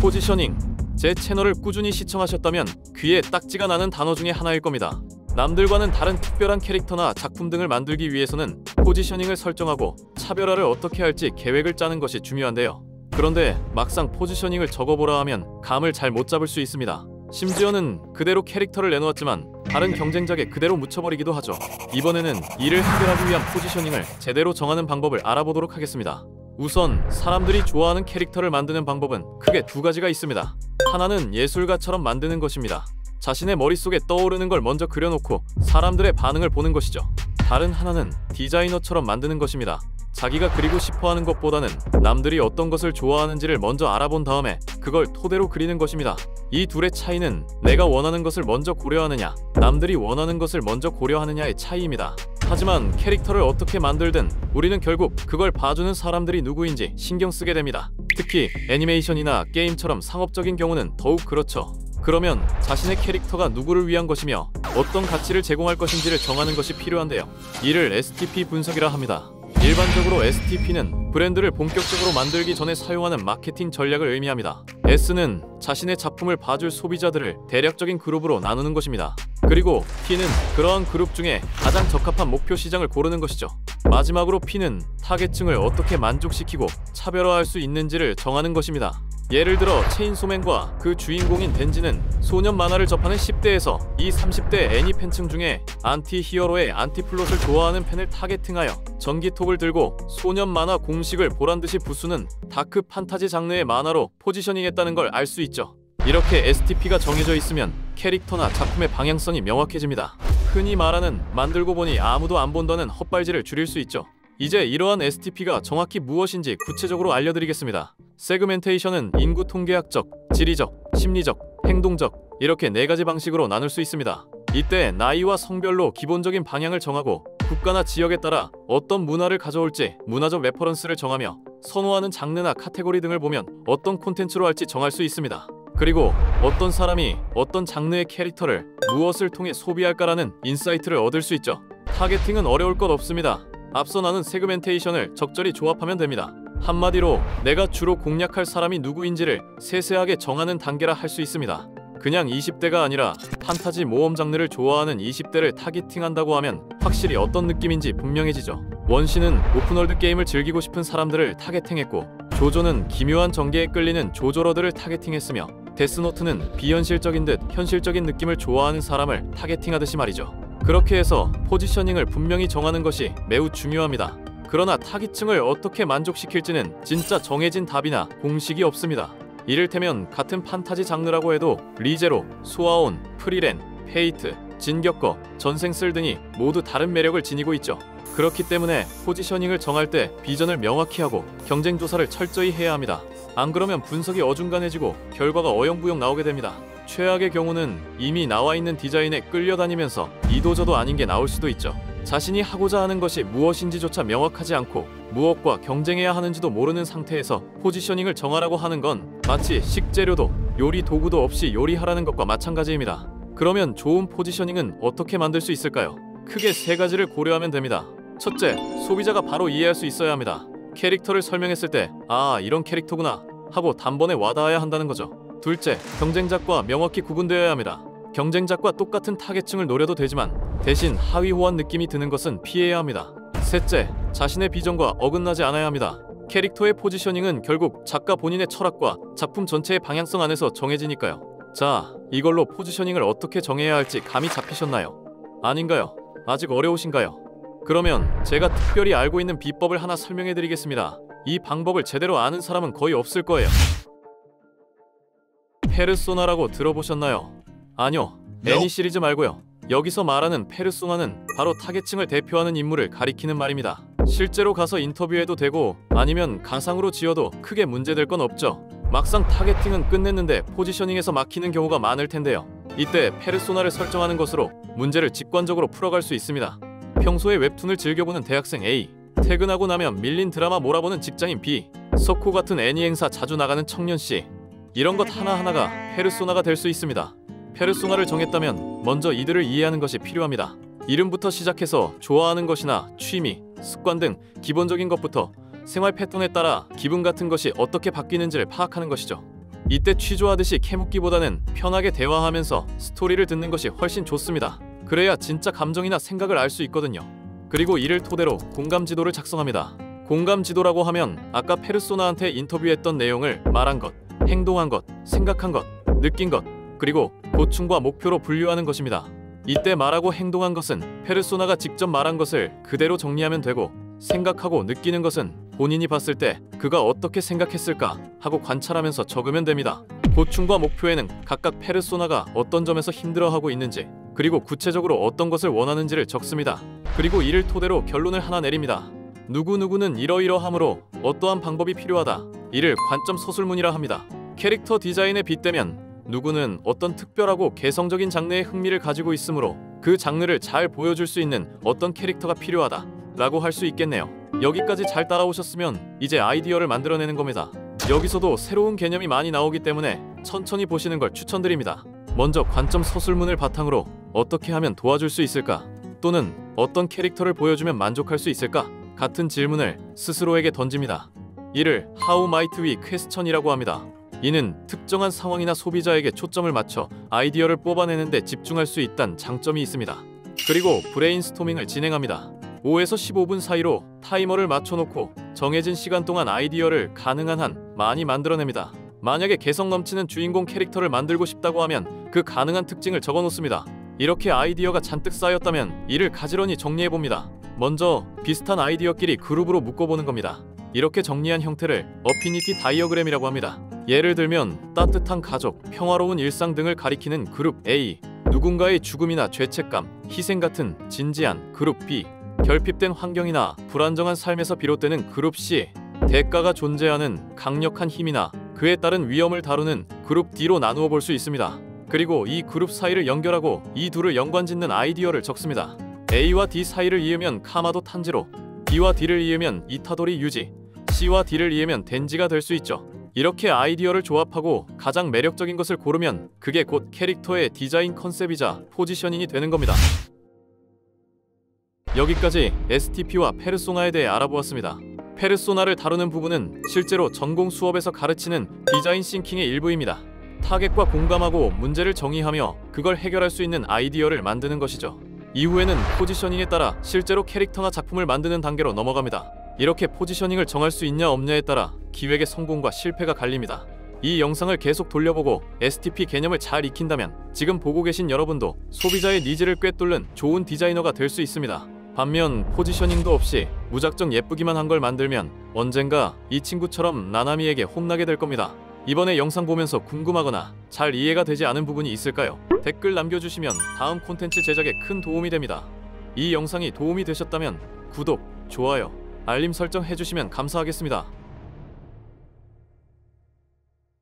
포지셔닝. 제 채널을 꾸준히 시청하셨다면 귀에 딱지가 나는 단어 중에 하나일 겁니다. 남들과는 다른 특별한 캐릭터나 작품 등을 만들기 위해서는 포지셔닝을 설정하고 차별화를 어떻게 할지 계획을 짜는 것이 중요한데요. 그런데 막상 포지셔닝을 적어보라 하면 감을 잘 못 잡을 수 있습니다. 심지어는 그대로 캐릭터를 내놓았지만 다른 경쟁작에 그대로 묻혀버리기도 하죠. 이번에는 이를 해결하기 위한 포지셔닝을 제대로 정하는 방법을 알아보도록 하겠습니다. 우선 사람들이 좋아하는 캐릭터를 만드는 방법은 크게 두 가지가 있습니다. 하나는 예술가처럼 만드는 것입니다. 자신의 머릿속에 떠오르는 걸 먼저 그려놓고 사람들의 반응을 보는 것이죠. 다른 하나는 디자이너처럼 만드는 것입니다. 자기가 그리고 싶어하는 것보다는 남들이 어떤 것을 좋아하는지를 먼저 알아본 다음에 그걸 토대로 그리는 것입니다. 이 둘의 차이는 내가 원하는 것을 먼저 고려하느냐, 남들이 원하는 것을 먼저 고려하느냐의 차이입니다. 하지만 캐릭터를 어떻게 만들든 우리는 결국 그걸 봐주는 사람들이 누구인지 신경 쓰게 됩니다. 특히 애니메이션이나 게임처럼 상업적인 경우는 더욱 그렇죠. 그러면 자신의 캐릭터가 누구를 위한 것이며 어떤 가치를 제공할 것인지를 정하는 것이 필요한데요. 이를 STP 분석이라 합니다. 일반적으로 STP는 브랜드를 본격적으로 만들기 전에 사용하는 마케팅 전략을 의미합니다. S는 자신의 작품을 봐줄 소비자들을 대략적인 그룹으로 나누는 것입니다. 그리고 T는 그러한 그룹 중에 가장 적합한 목표 시장을 고르는 것이죠. 마지막으로 P는 타겟층을 어떻게 만족시키고 차별화할 수 있는지를 정하는 것입니다. 예를 들어 체인소맨과 그 주인공인 덴지는 소년 만화를 접하는 10대에서 이 30대 애니 팬층 중에 안티 히어로의 안티플롯을 좋아하는 팬을 타겟팅하여 전기톱을 들고 소년 만화 공식을 보란듯이 부수는 다크 판타지 장르의 만화로 포지셔닝했다는 걸 알 수 있죠. 이렇게 STP가 정해져 있으면 캐릭터나 작품의 방향성이 명확해집니다. 흔히 말하는 만들고 보니 아무도 안 본다는 헛발질을 줄일 수 있죠. 이제 이러한 STP가 정확히 무엇인지 구체적으로 알려드리겠습니다. 세그멘테이션은 인구 통계학적, 지리적, 심리적, 행동적 이렇게 네 가지 방식으로 나눌 수 있습니다. 이때 나이와 성별로 기본적인 방향을 정하고 국가나 지역에 따라 어떤 문화를 가져올지 문화적 레퍼런스를 정하며 선호하는 장르나 카테고리 등을 보면 어떤 콘텐츠로 할지 정할 수 있습니다. 그리고 어떤 사람이 어떤 장르의 캐릭터를 무엇을 통해 소비할까라는 인사이트를 얻을 수 있죠. 타겟팅은 어려울 것 없습니다. 앞서 나눈 세그멘테이션을 적절히 조합하면 됩니다. 한마디로 내가 주로 공략할 사람이 누구인지를 세세하게 정하는 단계라 할 수 있습니다. 그냥 20대가 아니라 판타지 모험 장르를 좋아하는 20대를 타겟팅한다고 하면 확실히 어떤 느낌인지 분명해지죠. 원시는 오픈월드 게임을 즐기고 싶은 사람들을 타겟팅했고, 조조는 기묘한 전개에 끌리는 조조러들을 타겟팅했으며, 데스노트는 비현실적인 듯 현실적인 느낌을 좋아하는 사람을 타겟팅하듯이 말이죠. 그렇게 해서 포지셔닝을 분명히 정하는 것이 매우 중요합니다. 그러나 타깃층을 어떻게 만족시킬지는 진짜 정해진 답이나 공식이 없습니다. 이를테면 같은 판타지 장르라고 해도 리제로, 소아온, 프리렌, 페이트, 진격거, 전생슬 등이 모두 다른 매력을 지니고 있죠. 그렇기 때문에 포지셔닝을 정할 때 비전을 명확히 하고 경쟁 조사를 철저히 해야 합니다. 안 그러면 분석이 어중간해지고 결과가 어영부영 나오게 됩니다. 최악의 경우는 이미 나와 있는 디자인에 끌려다니면서 이도저도 아닌 게 나올 수도 있죠. 자신이 하고자 하는 것이 무엇인지조차 명확하지 않고 무엇과 경쟁해야 하는지도 모르는 상태에서 포지셔닝을 정하라고 하는 건 마치 식재료도 요리 도구도 없이 요리하라는 것과 마찬가지입니다. 그러면 좋은 포지셔닝은 어떻게 만들 수 있을까요? 크게 세 가지를 고려하면 됩니다. 첫째, 소비자가 바로 이해할 수 있어야 합니다. 캐릭터를 설명했을 때 아, 이런 캐릭터구나 하고 단번에 와닿아야 한다는 거죠. 둘째, 경쟁작과 명확히 구분되어야 합니다. 경쟁작과 똑같은 타겟층을 노려도 되지만 대신 하위 호환 느낌이 드는 것은 피해야 합니다. 셋째, 자신의 비전과 어긋나지 않아야 합니다. 캐릭터의 포지셔닝은 결국 작가 본인의 철학과 작품 전체의 방향성 안에서 정해지니까요. 자, 이걸로 포지셔닝을 어떻게 정해야 할지 감이 잡히셨나요? 아닌가요? 아직 어려우신가요? 그러면 제가 특별히 알고 있는 비법을 하나 설명해 드리겠습니다. 이 방법을 제대로 아는 사람은 거의 없을 거예요. 페르소나라고 들어보셨나요? 아니요, 애니 시리즈 말고요. 여기서 말하는 페르소나는 바로 타겟층을 대표하는 인물을 가리키는 말입니다. 실제로 가서 인터뷰해도 되고 아니면 가상으로 지어도 크게 문제될 건 없죠. 막상 타겟팅은 끝냈는데 포지셔닝에서 막히는 경우가 많을 텐데요. 이때 페르소나를 설정하는 것으로 문제를 직관적으로 풀어갈 수 있습니다. 평소에 웹툰을 즐겨보는 대학생 A, 퇴근하고 나면 밀린 드라마 몰아보는 직장인 B, 석호 같은 애니 행사 자주 나가는 청년 C, 이런 것 하나하나가 페르소나가 될 수 있습니다. 페르소나를 정했다면 먼저 이들을 이해하는 것이 필요합니다. 이름부터 시작해서 좋아하는 것이나 취미, 습관 등 기본적인 것부터 생활 패턴에 따라 기분 같은 것이 어떻게 바뀌는지를 파악하는 것이죠. 이때 취조하듯이 캐묻기보다는 편하게 대화하면서 스토리를 듣는 것이 훨씬 좋습니다. 그래야 진짜 감정이나 생각을 알 수 있거든요. 그리고 이를 토대로 공감 지도를 작성합니다. 공감 지도라고 하면 아까 페르소나한테 인터뷰했던 내용을 말한 것, 행동한 것, 생각한 것, 느낀 것, 그리고 고충과 목표로 분류하는 것입니다. 이때 말하고 행동한 것은 페르소나가 직접 말한 것을 그대로 정리하면 되고, 생각하고 느끼는 것은 본인이 봤을 때 그가 어떻게 생각했을까 하고 관찰하면서 적으면 됩니다. 고충과 목표에는 각각 페르소나가 어떤 점에서 힘들어하고 있는지, 그리고 구체적으로 어떤 것을 원하는지를 적습니다. 그리고 이를 토대로 결론을 하나 내립니다. 누구누구는 이러이러하므로 어떠한 방법이 필요하다. 이를 관점 서술문이라 합니다. 캐릭터 디자인에 빗대면 누구는 어떤 특별하고 개성적인 장르에 흥미를 가지고 있으므로 그 장르를 잘 보여줄 수 있는 어떤 캐릭터가 필요하다 라고 할 수 있겠네요. 여기까지 잘 따라오셨으면 이제 아이디어를 만들어내는 겁니다. 여기서도 새로운 개념이 많이 나오기 때문에 천천히 보시는 걸 추천드립니다. 먼저 관점 서술문을 바탕으로 어떻게 하면 도와줄 수 있을까? 또는 어떤 캐릭터를 보여주면 만족할 수 있을까? 같은 질문을 스스로에게 던집니다. 이를 How might we question이라고 합니다. 이는 특정한 상황이나 소비자에게 초점을 맞춰 아이디어를 뽑아내는 데 집중할 수 있다는 장점이 있습니다. 그리고 브레인스토밍을 진행합니다. 5에서 15분 사이로 타이머를 맞춰놓고 정해진 시간 동안 아이디어를 가능한 한 많이 만들어냅니다. 만약에 개성 넘치는 주인공 캐릭터를 만들고 싶다고 하면 그 가능한 특징을 적어놓습니다. 이렇게 아이디어가 잔뜩 쌓였다면 이를 가지런히 정리해봅니다. 먼저 비슷한 아이디어끼리 그룹으로 묶어보는 겁니다. 이렇게 정리한 형태를 어피니티 다이어그램이라고 합니다. 예를 들면 따뜻한 가족, 평화로운 일상 등을 가리키는 그룹 A, 누군가의 죽음이나 죄책감, 희생 같은 진지한 그룹 B, 결핍된 환경이나 불안정한 삶에서 비롯되는 그룹 C, 대가가 존재하는 강력한 힘이나 그에 따른 위험을 다루는 그룹 D로 나누어 볼 수 있습니다. 그리고 이 그룹 사이를 연결하고 이 둘을 연관짓는 아이디어를 적습니다. A와 D 사이를 이으면 카마도 탄지로, B와 D를 이으면 이타도리 유지, C와 D를 이으면 덴지가 될 수 있죠. 이렇게 아이디어를 조합하고 가장 매력적인 것을 고르면 그게 곧 캐릭터의 디자인 컨셉이자 포지셔닝이 되는 겁니다. 여기까지 STP와 페르소나에 대해 알아보았습니다. 페르소나를 다루는 부분은 실제로 전공 수업에서 가르치는 디자인 싱킹의 일부입니다. 타겟과 공감하고 문제를 정의하며 그걸 해결할 수 있는 아이디어를 만드는 것이죠. 이후에는 포지셔닝에 따라 실제로 캐릭터나 작품을 만드는 단계로 넘어갑니다. 이렇게 포지셔닝을 정할 수 있냐 없냐에 따라 기획의 성공과 실패가 갈립니다. 이 영상을 계속 돌려보고 STP 개념을 잘 익힌다면 지금 보고 계신 여러분도 소비자의 니즈를 꿰뚫는 좋은 디자이너가 될 수 있습니다. 반면 포지셔닝도 없이 무작정 예쁘기만 한 걸 만들면 언젠가 이 친구처럼 나나미에게 혼나게 될 겁니다. 이번에 영상 보면서 궁금하거나 잘 이해가 되지 않은 부분이 있을까요? 댓글 남겨주시면 다음 콘텐츠 제작에 큰 도움이 됩니다. 이 영상이 도움이 되셨다면 구독, 좋아요, 알림 설정 해주시면 감사하겠습니다.